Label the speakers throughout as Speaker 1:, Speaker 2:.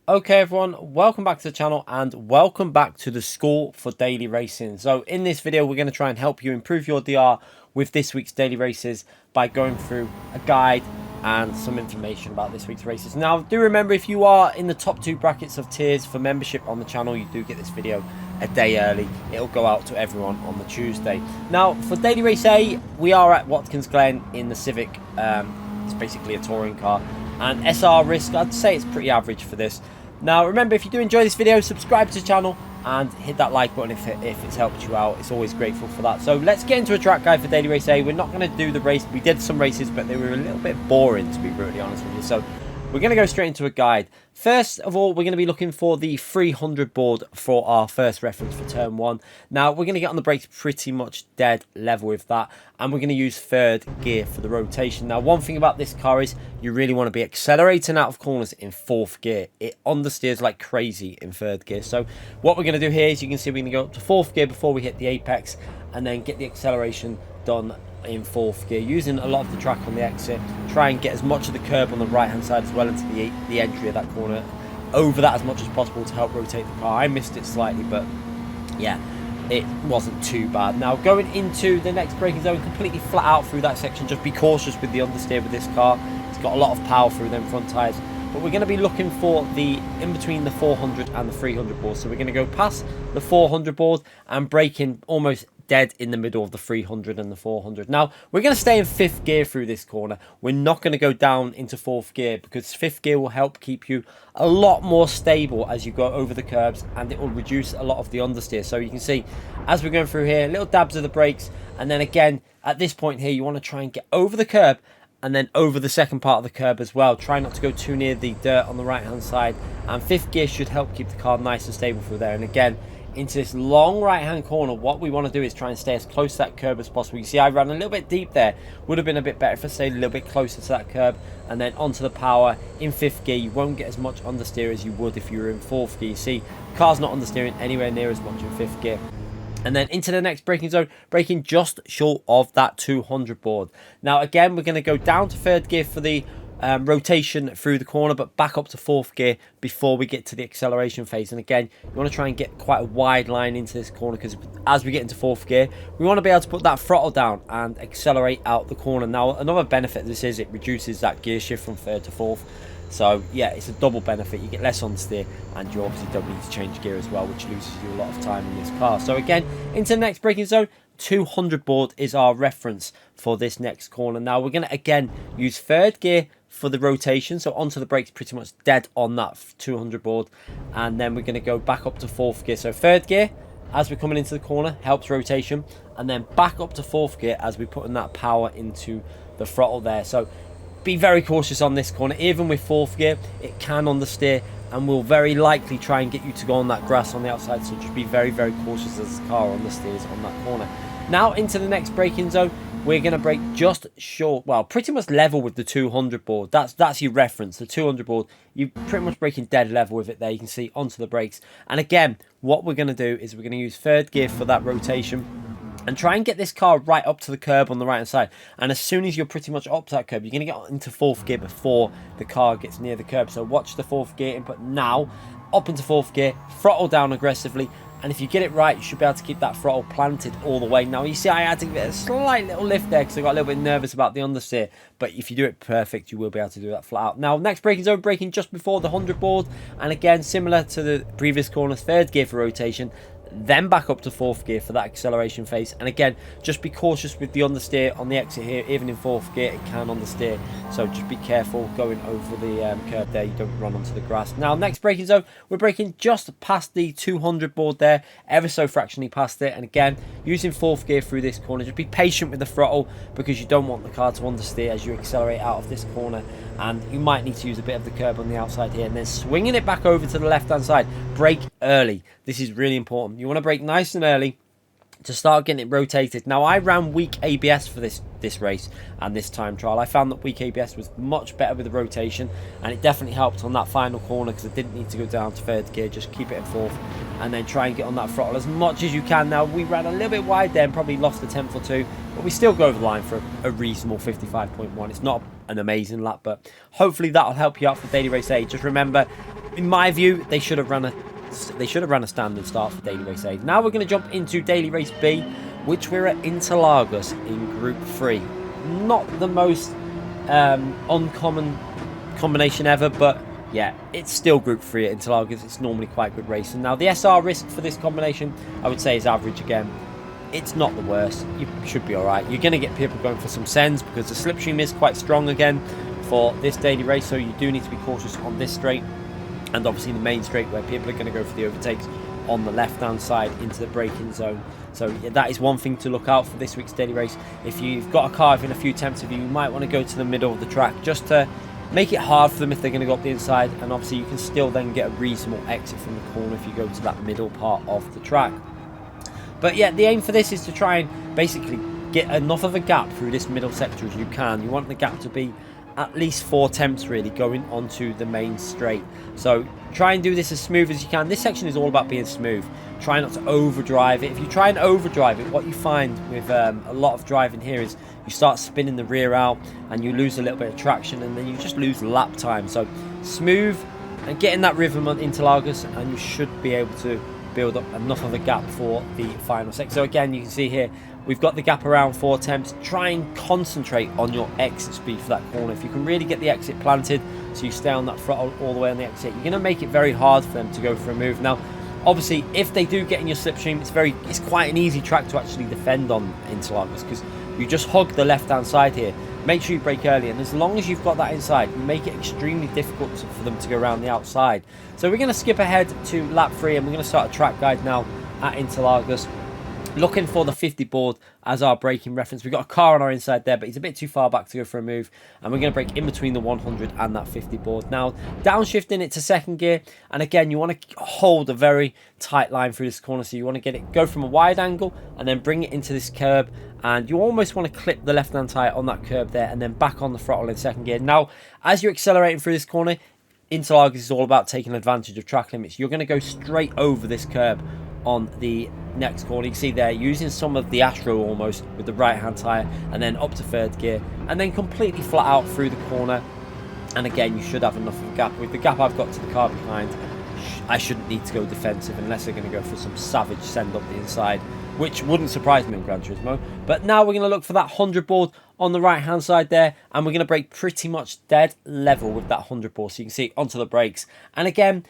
Speaker 1: Okay everyone, welcome back to the channel and welcome back to the School for Daily Racing. So in this video we're going to try and help you improve your DR with this week's daily races by going through a guide and some information about this week's races. Now do remember, if you are in the top 2 brackets of tiers for membership on the channel, you do get this video a day early. It'll go out to everyone on the Tuesday. Now for Daily Race A, we are at Watkins Glen in the Civic. It's basically a touring car, and SR risk, I'd say it's pretty average for this. Now remember, if you do enjoy this video, subscribe to the channel and hit that like button if it's helped you out. It's always grateful for that. So let's get into a track guide for Daily Race A. We're not going to do the race. We did some races, but they were a little bit boring, to be brutally honest with you. So we're going to go straight into a guide. First of all, we're going to be looking for the 300 board for our first reference for turn 1. Now, we're going to get on the brakes pretty much dead level with that, and we're going to use third gear for the rotation. Now, one thing about this car is you really want to be accelerating out of corners in 4th gear. It understeers like crazy in 3rd gear. So what we're going to do here is, you can see we're going to go up to 4th gear before we hit the apex, and then get the acceleration done in 4th gear, using a lot of the track on the exit. Try and get as much of the curb on the right hand side as well into the entry of that corner, over that as much as possible to help rotate the car. I missed it slightly, but yeah, it wasn't too bad. Now going into the next braking zone, completely flat out through that section. Just be cautious with the understeer with this car. It's got a lot of power through them front tyres, but we're going to be looking for the in between the 400 and the 300 board. So we're going to go past the 400 board and brake in almost dead in the middle of the 300 and the 400. Now we're going to stay in 5th gear through this corner. We're not going to go down into 4th gear, because 5th gear will help keep you a lot more stable as you go over the curbs, and it will reduce a lot of the understeer. So you can see as we're going through here, little dabs of the brakes, and then again at this point here you want to try and get over the curb and then over the second part of the curb as well. Try not to go too near the dirt on the right hand side, and 5th gear should help keep the car nice and stable through there. And again, into this long right hand corner, what we want to do is try and stay as close to that curb as possible. You see I ran a little bit deep there. Would have been a bit better if I stayed a little bit closer to that curb, and then onto the power in 5th gear. You won't get as much understeer as you would if you were in 4th gear. You see, the car's not understeering anywhere near as much in 5th gear. And then into the next braking zone, braking just short of that 200 board. Now again, we're going to go down to 3rd gear for the rotation through the corner, but back up to 4th gear before we get to the acceleration phase. And again, you want to try and get quite a wide line into this corner, because as we get into 4th gear, we want to be able to put that throttle down and accelerate out the corner. Now another benefit of this is it reduces that gear shift from 3rd to 4th. So yeah, it's a double benefit. You get less on steer, and you obviously don't need to change gear as well, which loses you a lot of time in this car. So again, into the next braking zone, 200 board is our reference for this next corner. Now we're going to again use 3rd gear for the rotation, so onto the brakes pretty much dead on that 200 board, and then we're going to go back up to 4th gear. So 3rd gear as we're coming into the corner helps rotation, and then back up to 4th gear as we're putting that power into the throttle there. So be very cautious on this corner. Even with 4th gear, it can understeer and will very likely try and get you to go on that grass on the outside. So just be very cautious as the car understeers on that corner. Now into the next braking zone, we're going to brake just short, well, pretty much level with the 200 board. That's your reference, the 200 board. You're pretty much braking dead level with it there. You can see onto the brakes. And again, what we're going to do is we're going to use 3rd gear for that rotation, and try and get this car right up to the curb on the right hand side. And as soon as you're pretty much up to that curb, you're going to get into 4th gear before the car gets near the curb. So watch the 4th gear input now, up into 4th gear, throttle down aggressively, and if you get it right, you should be able to keep that throttle planted all the way. Now you see I had to give it a slight little lift there because I got a little bit nervous about the understeer, but if you do it perfect, you will be able to do that flat out. Now next braking zone, braking just before the 100 board, and again similar to the previous corners, 3rd gear for rotation, then back up to 4th gear for that acceleration phase. And again, just be cautious with the understeer on the exit here. Even in 4th gear, it can understeer, so just be careful going over the curb there. You don't run onto the grass. Now next braking zone, we're braking just past the 200 board there, ever so fractionally past it. And again, using 4th gear through this corner. Just be patient with the throttle, because you don't want the car to understeer as you accelerate out of this corner, and you might need to use a bit of the curb on the outside here, and then swinging it back over to the left hand side. Brake early. This is really important. You want to brake nice and early to start getting it rotated. Now I ran weak ABS for this race and this time trial. I found that weak ABS was much better with the rotation, and it definitely helped on that final corner, because I didn't need to go down to 3rd gear. Just keep it in 4th and then try and get on that throttle as much as you can. Now we ran a little bit wide there and probably lost a tenth or two, but we still go over the line for a reasonable 55.1. It's not an amazing lap, but hopefully that'll help you out for daily race A. Just remember, in my view, they should have run a standard start for daily race A. Now we're going to jump into daily race B, which we're at Interlagos in Group 3. Not the most uncommon combination ever, but yeah, it's still Group 3 at Interlagos. It's normally quite good racing. Now the SR risk for this combination, I would say, is average again. It's not the worst. You should be alright. You're going to get people going for some Sens because the slipstream is quite strong again for this daily race, so you do need to be cautious on this straight, and obviously the main straight where people are going to go for the overtakes on the left hand side into the braking zone. So yeah, that is one thing to look out for this week's daily race. If you've got a car within a few tenths of you, you might want to go to the middle of the track just to make it hard for them if they're going to go up the inside, and obviously you can still then get a reasonable exit from the corner if you go to that middle part of the track. But yeah, the aim for this is to try and basically get enough of a gap through this middle sector as you can. You want the gap to be at least 4 tenths really going onto the main straight. So try and do this as smooth as you can. This section is all about being smooth. Try not to overdrive it. If you try and overdrive it, what you find with a lot of driving here is you start spinning the rear out and you lose a little bit of traction, and then you just lose lap time. So smooth and get in that rhythm on Interlagos, and you should be able to build up enough of a gap for the final sector. So again, you can see here we've got the gap around 4 tenths. Try and concentrate on your exit speed for that corner. If you can really get the exit planted so you stay on that throttle all the way on the exit, you're going to make it very hard for them to go for a move. Now obviously if they do get in your slipstream, it's quite an easy track to actually defend on Interlagos because you just hug the left hand side here. Make sure you brake early, and as long as you've got that inside, you make it extremely difficult for them to go around the outside. So we're going to skip ahead to lap 3, and we're going to start a track guide now at Interlagos, looking for the 50 board as our braking reference. We've got a car on our inside there, but he's a bit too far back to go for a move, and we're going to brake in between the 100 and that 50 board. Now downshifting it to second gear, and again you want to hold a very tight line through this corner, so you want to get it go from a wide angle and then bring it into this curb, and you almost want to clip the left hand tyre on that curb there and then back on the throttle in second gear. Now as you're accelerating through this corner, Interlagos is all about taking advantage of track limits. You're going to go straight over this curb on the next corner. You can see there using some of the Astro almost with the right hand tyre, and then up to third gear and then completely flat out through the corner. And again, you should have enough of a gap. With the gap I've got to the car behind, I shouldn't need to go defensive unless they're going to go for some savage send up the inside, which wouldn't surprise me in Gran Turismo. But now we're going to look for that 100 board on the right hand side there, and we're going to brake pretty much dead level with that 100 board, so you can see onto the brakes. And again,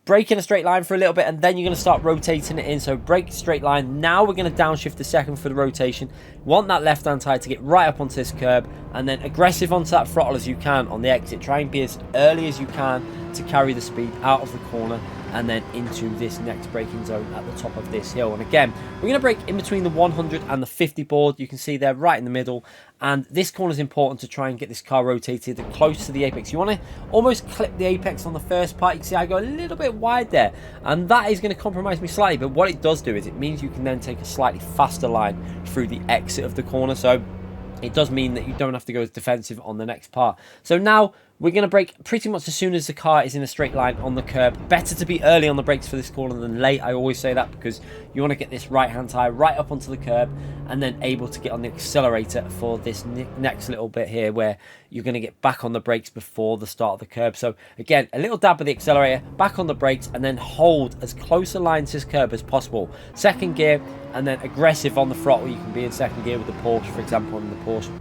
Speaker 1: brake in a straight line for a little bit, and then you're going to start rotating it in. So brake straight line. Now we're going to downshift a second for the rotation. Want that left hand tyre to get right up onto this curb, and then aggressive onto that throttle as you can on the exit. Try and be as early as you can to carry the speed out of the corner and then into this next braking zone at the top of this hill. And again, we're going to brake in between the 100 and the 50 board. You can see there right in the middle, and this corner is important to try and get this car rotated close to the apex. You want to almost clip the apex on the first part. You can see I go a little bit wide there, and that is going to compromise me slightly, but what it does do is it means you can then take a slightly faster line through the exit of the corner. So it does mean that you don't have to go as defensive on the next part. So now we're going to brake pretty much as soon as the car is in a straight line on the curb. Better to be early on the brakes for this corner than late. I always say that because you want to get this right hand tyre right up onto the curb and then able to get on the accelerator for this next little bit here where you're going to get back on the brakes before the start of the curb. So again, a little dab of the accelerator, back on the brakes, and then hold as close a line to this curb as possible. Second gear, and then aggressive on the throttle. You can be in second gear with the Porsche, for example, on the Porsche.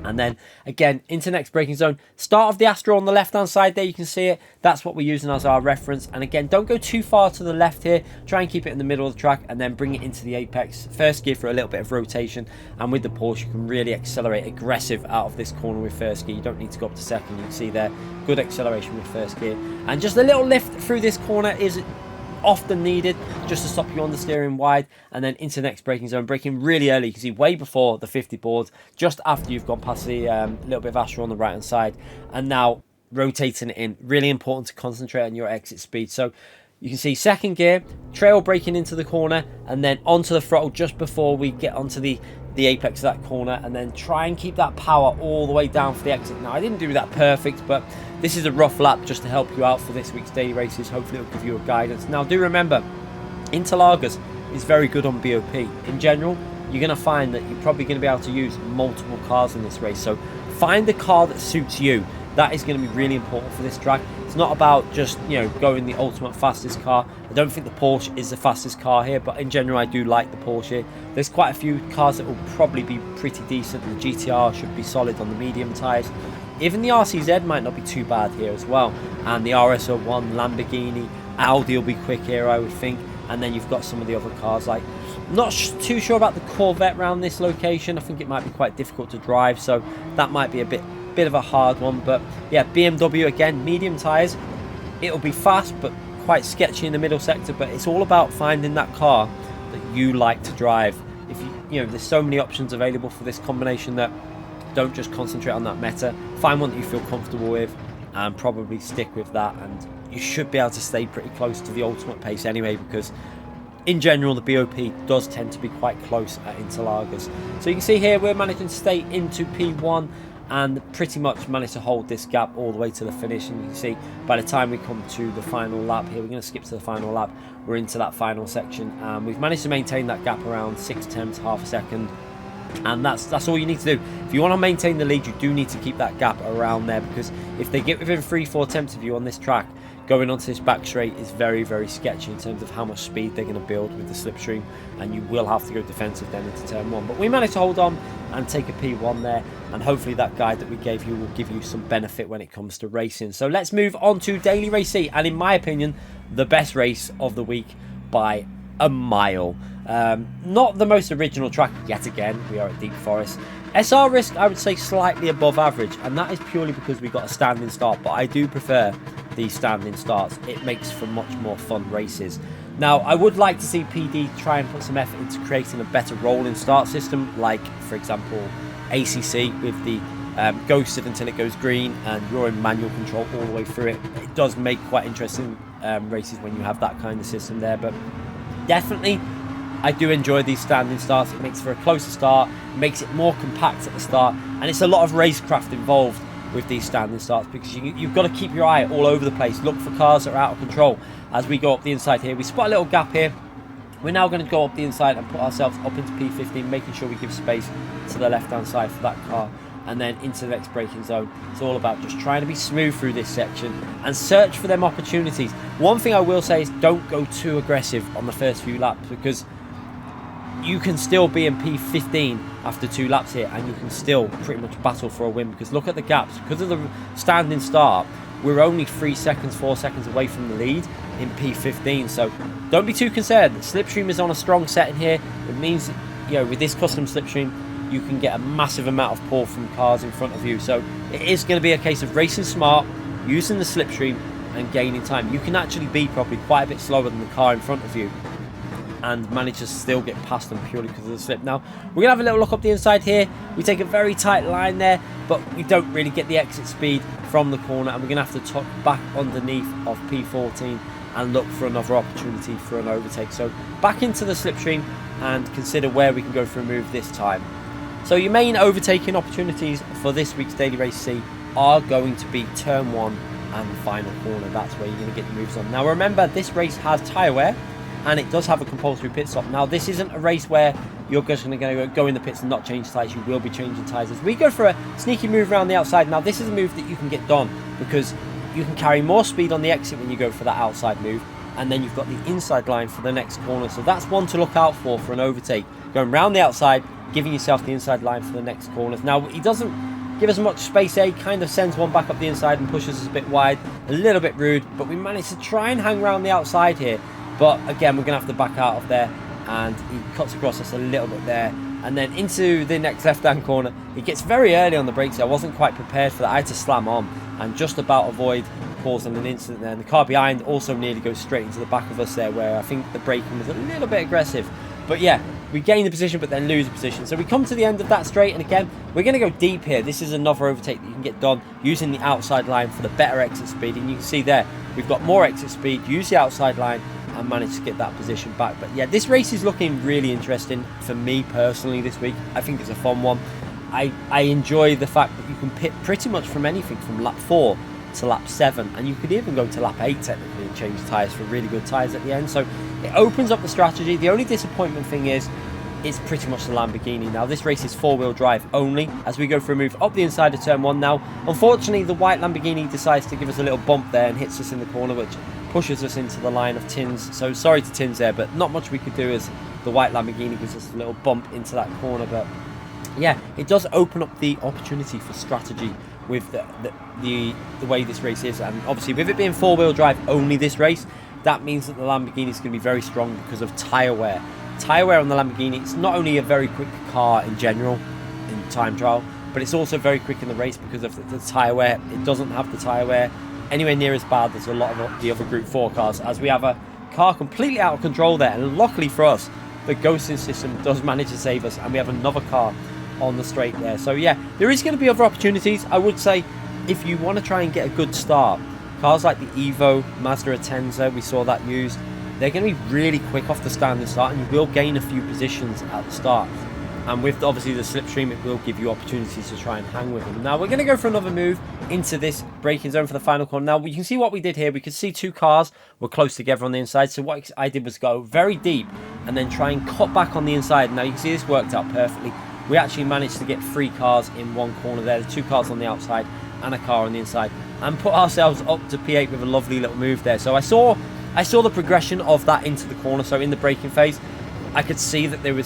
Speaker 1: And then again into next braking zone. Start of the Astro on the left hand side there, you can see it. That's what we're using as our reference. And again, don't go too far to the left here. Try and keep it in the middle of the track and then bring it into the apex. First gear for a little bit of rotation, and with the Porsche you can really accelerate aggressive out of this corner with first gear. You don't need to go up to second. You can see there, good acceleration with first gear, and just a little lift through this corner is often needed just to stop you on the steering wide, and then into the next braking zone, braking really early. You can see way before the 50 board, just after you've gone past the little bit of Astro on the right hand side, and now rotating it in. Really important to concentrate on your exit speed. So you can see second gear, trail braking into the corner, and then onto the throttle just before we get onto the apex of that corner, and then try and keep that power all the way down for the exit. Now I didn't do that perfect, but this is a rough lap just to help you out for this week's daily races. Hopefully it'll give you a guidance. Now do remember, Interlagos is very good on BOP. In general, you're going to find that you're probably going to be able to use multiple cars in this race. So find the car that suits you. That is going to be really important for this track. It's not about just, you know, going the ultimate fastest car. I don't think the Porsche is the fastest car here, but in general I do like the Porsche. There's quite a few cars that will probably be pretty decent. The GTR should be solid on the medium tyres. Even the RCZ might not be too bad here as well. And the RS01, Lamborghini, Audi will be quick here, I would think. And then you've got some of the other cars, like, not too sure about the Corvette around this location. I think it might be quite difficult to drive, so that might be a bit of a hard one. But yeah, BMW again, medium tyres. It'll be fast but quite sketchy in the middle sector, but it's all about finding that car that you like to drive. If you know, there's so many options available for this combination that don't just concentrate on that meta. Find one that you feel comfortable with and probably stick with that, and you should be able to stay pretty close to the ultimate pace anyway, because in general the BOP does tend to be quite close at Interlagers. So you can see here we're managing to stay into P1 and pretty much managed to hold this gap all the way to the finish. And you can see by the time we come to the final lap here, we're going to skip to the final lap, we're into that final section, and we've managed to maintain that gap around 6 tenths, half a second. And that's all you need to do. If you want to maintain the lead, you do need to keep that gap around there, because if they get within 3-4 tenths of you on this track, going onto this back straight is very, very sketchy in terms of how much speed they're going to build with the slipstream, and you will have to go defensive then into turn 1. But we managed to hold on and take a P1 there, and hopefully that guide that we gave you will give you some benefit when it comes to racing. So let's move on to Daily Race C, and in my opinion, the best race of the week by a mile. Not the most original track yet again. We are at Deep Forest. SR risk, I would say, slightly above average, and that is purely because we got a standing start, but I do prefer these standing starts. It makes for much more fun races. Now, I would like to see PD try and put some effort into creating a better rolling start system, like, for example, ACC with the ghosted until it goes green, and you're in manual control all the way through it. It does make quite interesting races when you have that kind of system there, but definitely I do enjoy these standing starts. It makes for a closer start, it makes it more compact at the start, and it's a lot of racecraft involved with these standing starts, because you've got to keep your eye all over the place, look for cars that are out of control. As we go up the inside here, we spot a little gap here. We're now going to go up the inside and put ourselves up into P15, making sure we give space to the left hand side for that car, and then into the next braking zone. It's all about just trying to be smooth through this section and search for them opportunities. One thing I will say is don't go too aggressive on the first few laps, because you can still be in P15 after 2 laps here, and you can still pretty much battle for a win, because look at the gaps. Because of the standing start, we're only 3 seconds, 4 seconds away from the lead in P15, so don't be too concerned. The slipstream is on a strong setting here. It means, you know, with this custom slipstream, you can get a massive amount of pull from cars in front of you. So it is going to be a case of racing smart, using the slipstream and gaining time. You can actually be probably quite a bit slower than the car in front of you and manage to still get past them purely because of the slip. Now, we're going to have a little look up the inside here. We take a very tight line there, but we don't really get the exit speed from the corner, and we're going to have to tuck back underneath of P14 and look for another opportunity for an overtake. So back into the slipstream and consider where we can go for a move this time. So your main overtaking opportunities for this week's Daily Race C are going to be turn 1 and the final corner. That's where you're going to get your moves on. Now remember, this race has tyre wear, and it does have a compulsory pit stop. Now this isn't a race where you're just going to go in the pits and not change tyres. You will be changing tyres as we go for a sneaky move around the outside. Now this is a move that you can get done because you can carry more speed on the exit when you go for that outside move, and then you've got the inside line for the next corner. So that's one to look out for an overtake. Going round the outside, giving yourself the inside line for the next corners. Now he doesn't give us much space here. He kind of sends one back up the inside and pushes us a bit wide. A little bit rude, but we managed to try and hang around the outside here. But again, we're going to have to back out of there, and he cuts across us a little bit there. And then into the next left-hand corner. He gets very early on the brakes. I wasn't quite prepared for that. I had to slam on and just about avoid causing an incident there. And the car behind also nearly goes straight into the back of us there, where I think the braking was a little bit aggressive. But yeah, we gain the position but then lose the position. So we come to the end of that straight, and again, we're going to go deep here. This is another overtake that you can get done using the outside line for the better exit speed. And you can see there, we've got more exit speed, use the outside line, and managed to get that position back. But yeah, this race is looking really interesting for me personally this week. I think it's a fun one. I enjoy the fact that you can pit pretty much from anything from lap 4 to lap 7, and you could even go to lap 8 technically and change tyres for really good tyres at the end. So it opens up the strategy. The only disappointment thing is it's pretty much the Lamborghini. Now, this race is four-wheel drive only as we go for a move up the inside of turn 1 now. Unfortunately, the white Lamborghini decides to give us a little bump there and hits us in the corner, which pushes us into the line of Tins. So sorry to Tins there, but not much we could do as the white Lamborghini gives us a little bump into that corner. But yeah, it does open up the opportunity for strategy with the way this race is. And obviously, with it being four-wheel drive only this race, that means that the Lamborghini is going to be very strong because of tyre wear. Tyre wear on the Lamborghini, it's not only a very quick car in general in time trial, but it's also very quick in the race because of the tyre wear. It doesn't have the tyre wear anywhere near as bad as a lot of the other Group 4 cars, as we have a car completely out of control there. And luckily for us, the ghosting system does manage to save us, and we have another car on the straight there. So yeah, there is going to be other opportunities. I would say if you want to try and get a good start, cars like the Evo, Mazda Atenza, we saw that used, they're going to be really quick off the standing start, and you will gain a few positions at the start. And with obviously the slipstream, it will give you opportunities to try and hang with them. Now we're going to go for another move into this braking zone for the final corner. Now you can see what we did here. We could see two cars were close together on the inside. So what I did was go very deep and then try and cut back on the inside. Now you can see this worked out perfectly. We actually managed to get 3 cars in one corner there. The 2 cars on the outside and a car on the inside, and put ourselves up to P8 with a lovely little move there. So I saw the progression of that into the corner. So in the braking phase, I could see that they were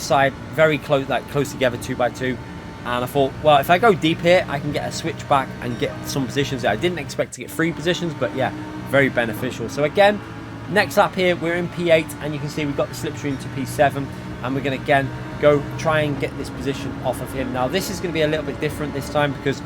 Speaker 1: very close, close together, 2 by 2, and I thought, well, if I go deep here, I can get a switch back and get some positions there. I didn't expect to get 3 positions, but yeah, very beneficial. So again, next lap here, we're in P8, and you can see we've got the slipstream to P7, and we're going to again go try and get this position off of him. Now this is going to be a little bit different this time because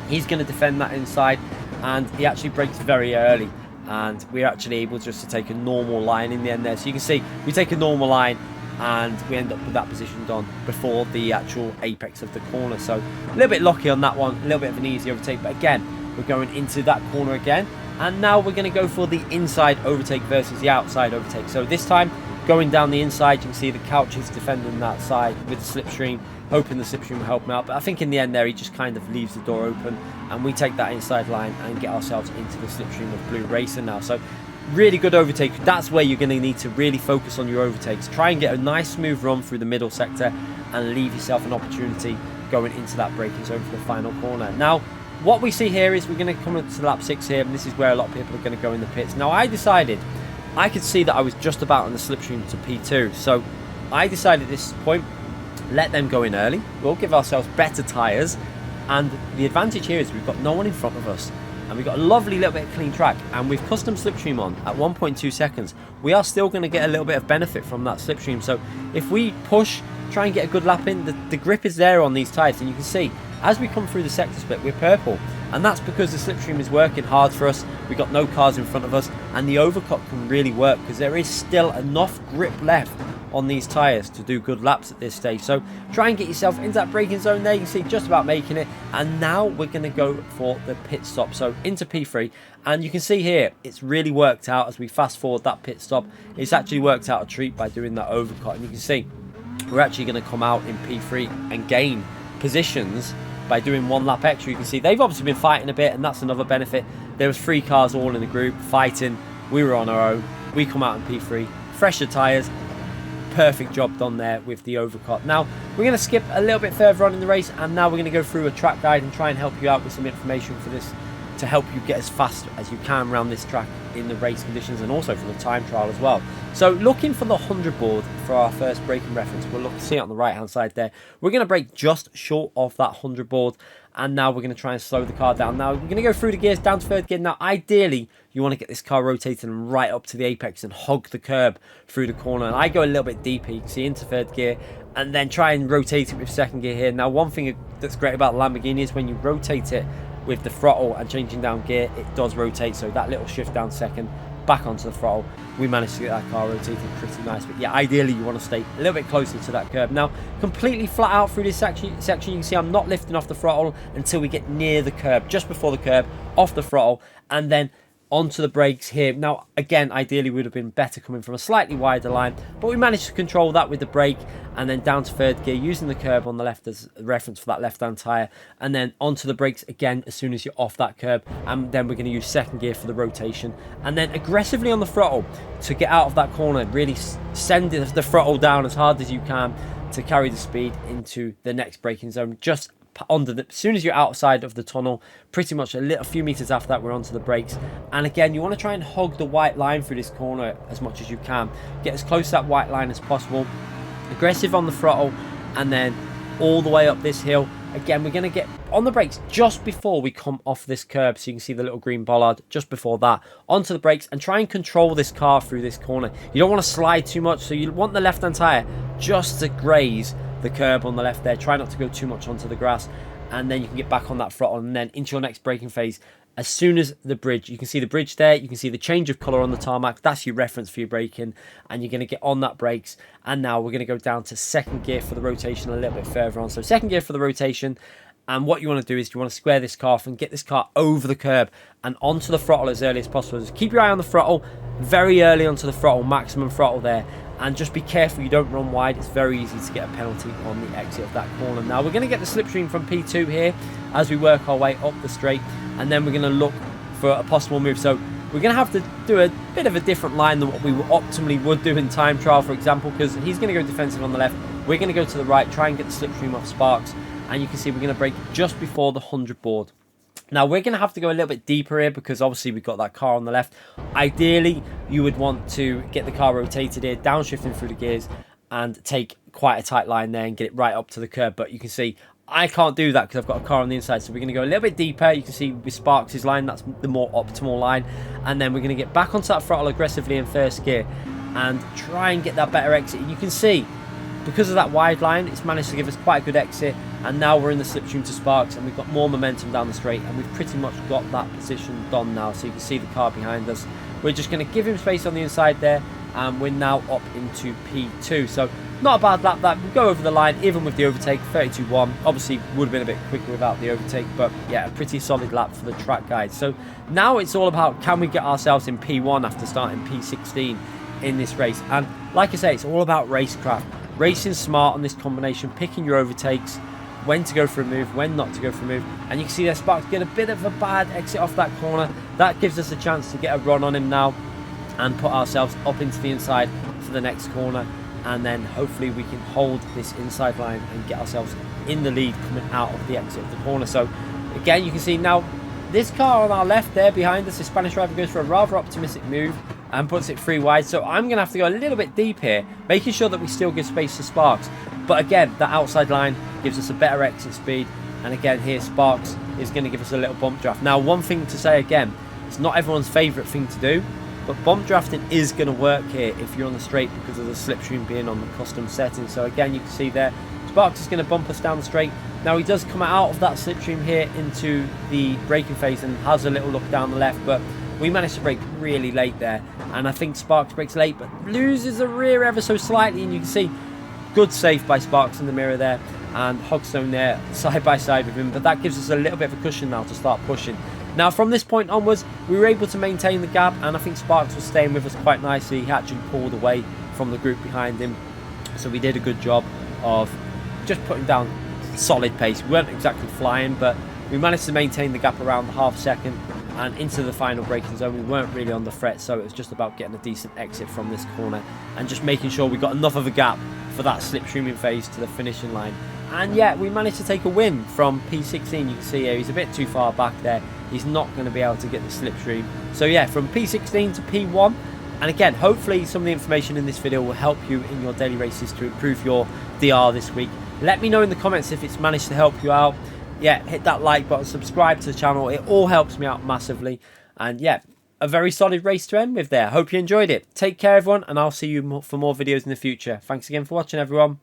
Speaker 1: he's going to defend that inside, and he actually brakes very early, and we're actually able just to take a normal line in the end there. So you can see we take a normal line, and we end up with that position done before the actual apex of the corner. So a little bit lucky on that one, a little bit of an easy overtake, but again, we're going into that corner again, and now we're going to go for the inside overtake versus the outside overtake. So this time, going down the inside, you can see the couch is defending that side with the slipstream, hoping the slipstream will help him out, but I think in the end there, he just kind of leaves the door open, and we take that inside line and get ourselves into the slipstream of Blue Racer now. So really good overtake. That's where you're going to need to really focus on your overtakes. Try and get a nice smooth run through the middle sector and leave yourself an opportunity going into that braking zone for the final corner. Now, what we see here is we're going to come into lap 6 here, and this is where a lot of people are going to go in the pits. Now, I decided, I could see that I was just about on the slipstream to P2, so I decided at this point, let them go in early. We'll give ourselves better tyres, and the advantage here is we've got no one in front of us, and we've got a lovely little bit of clean track, and with custom slipstream on at 1.2 seconds, we are still going to get a little bit of benefit from that slipstream. So if we push, try and get a good lap in, the grip is there on these tyres, and you can see as we come through the sector split, we're purple, and that's because the slipstream is working hard for us. We've got no cars in front of us, and the overcut can really work because there is still enough grip left on these tyres to do good laps at this stage. So try and get yourself into that braking zone there. You can see just about making it, and now we're going to go for the pit stop, so into P3, and you can see here it's really worked out as we fast forward that pit stop. It's actually worked out a treat by doing that overcut, and you can see we're actually going to come out in P3 and gain positions by doing 1 lap extra. You can see they've obviously been fighting a bit, and that's another benefit. There was 3 cars all in the group fighting. We were on our own. We come out in P3, fresher tyres. Perfect job done there with the overcut. Now we're going to skip a little bit further on in the race, and now we're going to go through a track guide and try and help you out with some information for this to help you get as fast as you can around this track in the race conditions, and also for the time trial as well. So looking for the 100 board for our first braking reference, we'll see it on the right hand side there. We're going to brake just short of that 100 board, and now we're going to try and slow the car down. Now we're going to go through the gears down to 3rd gear. Now ideally you want to get this car rotating right up to the apex and hug the curb through the corner, and I go a little bit deeper, you can see, into 3rd gear, and then try and rotate it with 2nd gear here. Now one thing that's great about the Lamborghini is when you rotate it with the throttle and changing down gear, it does rotate. So that little shift down 2nd, back onto the throttle, we managed to get that car rotating pretty nice. But yeah, ideally you want to stay a little bit closer to that curb. Now completely flat out through this section, you can see I'm not lifting off the throttle until we get near the curb, just before the curb, off the throttle, and then onto the brakes here. Now, again, ideally would have been better coming from a slightly wider line, but we managed to control that with the brake, and then down to third gear using the curb on the left as a reference for that left-hand tyre, and then onto the brakes again as soon as you're off that curb, and then we're going to use second gear for the rotation, and then aggressively on the throttle to get out of that corner. Really send the throttle down as hard as you can to carry the speed into the next braking zone. Just as soon as you're outside of the tunnel, pretty much a few meters after that, we're onto the brakes. And again, you want to try and hog the white line through this corner as much as you can. Get as close to that white line as possible. Aggressive on the throttle, and then all the way up this hill. Again, we're going to get on the brakes just before we come off this curb, so you can see the little green bollard just before that. Onto the brakes and try and control this car through this corner. You don't want to slide too much, so you want the left-hand tyre just to graze the curb on the left there. Try not to go too much onto the grass, and then you can get back on that throttle and then into your next braking phase. As soon as the bridge, you can see the bridge there, you can see the change of colour on the tarmac. That's your reference for your braking, and you're going to get on that brakes. And now we're going to go down to second gear for the rotation a little bit further on. So second gear for the rotation, and what you want to do is you want to square this car off and get this car over the curb and onto the throttle as early as possible. Just keep your eye on the throttle, very early onto the throttle, maximum throttle there. And just be careful you don't run wide. It's very easy to get a penalty on the exit of that corner. Now we're going to get the slipstream from P2 here as we work our way up the straight, and then we're going to look for a possible move. So we're going to have to do a bit of a different line than what we optimally would do in time trial, for example, because he's going to go defensive on the left. We're going to go to the right, try and get the slipstream off Sparks, and you can see we're going to brake just before the 100 board. Now, we're going to have to go a little bit deeper here because obviously we've got that car on the left. Ideally, you would want to get the car rotated here, downshifting through the gears, and take quite a tight line there and get it right up to the curb. But you can see I can't do that because I've got a car on the inside. So we're going to go a little bit deeper. You can see with Sparks' line, that's the more optimal line. And then we're going to get back onto that throttle aggressively in first gear and try and get that better exit. You can see, because of that wide line, it's managed to give us quite a good exit, and now we're in the slipstream to Sparks, and we've got more momentum down the straight, and we've pretty much got that position done now. So you can see the car behind us. We're just going to give him space on the inside there, and we're now up into P2. So not a bad lap that. We go over the line, even with the overtake, 32.1. Obviously, would have been a bit quicker without the overtake, but yeah, a pretty solid lap for the track guide. So now it's all about, can we get ourselves in P1 after starting P16 in this race? And like I say, it's all about racecraft. Racing smart on this combination, picking your overtakes, when to go for a move, when not to go for a move. And you can see there Sparks get a bit of a bad exit off that corner. That gives us a chance to get a run on him now and put ourselves up into the inside for the next corner. And then hopefully we can hold this inside line and get ourselves in the lead coming out of the exit of the corner. So again, you can see now this car on our left there behind us, the Spanish driver goes for a rather optimistic move and puts it 3 wide. So I'm going to have to go a little bit deep here, making sure that we still give space to Sparks. But again, that outside line gives us a better exit speed. And again, here Sparks is going to give us a little bump draft. Now, one thing to say again, it's not everyone's favourite thing to do, but bump drafting is going to work here if you're on the straight because of the slipstream being on the custom setting. So again, you can see there, Sparks is going to bump us down the straight. Now, he does come out of that slipstream here into the braking phase and has a little look down the left, but we managed to brake really late there, and I think Sparks brakes late but loses the rear ever so slightly, and you can see good save by Sparks in the mirror there, and Hogstone there side by side with him, but that gives us a little bit of a cushion now to start pushing. Now from this point onwards, we were able to maintain the gap, and I think Sparks was staying with us quite nicely. He actually pulled away from the group behind him, so we did a good job of just putting down solid pace. We weren't exactly flying, but we managed to maintain the gap around the half second and into the final braking zone. We weren't really on the fret, so it was just about getting a decent exit from this corner and just making sure we got enough of a gap for that slipstreaming phase to the finishing line. And yeah, we managed to take a win from P16. You can see here he's a bit too far back there. He's not going to be able to get the slipstream. So yeah, from P16 to P1. And again, hopefully some of the information in this video will help you in your daily races to improve your DR this week. Let me know in the comments if it's managed to help you out. Yeah, hit that like button, subscribe to the channel. It all helps me out massively. And yeah, a very solid race to end with there. Hope you enjoyed it. Take care, everyone, and I'll see you for more videos in the future. Thanks again for watching, everyone.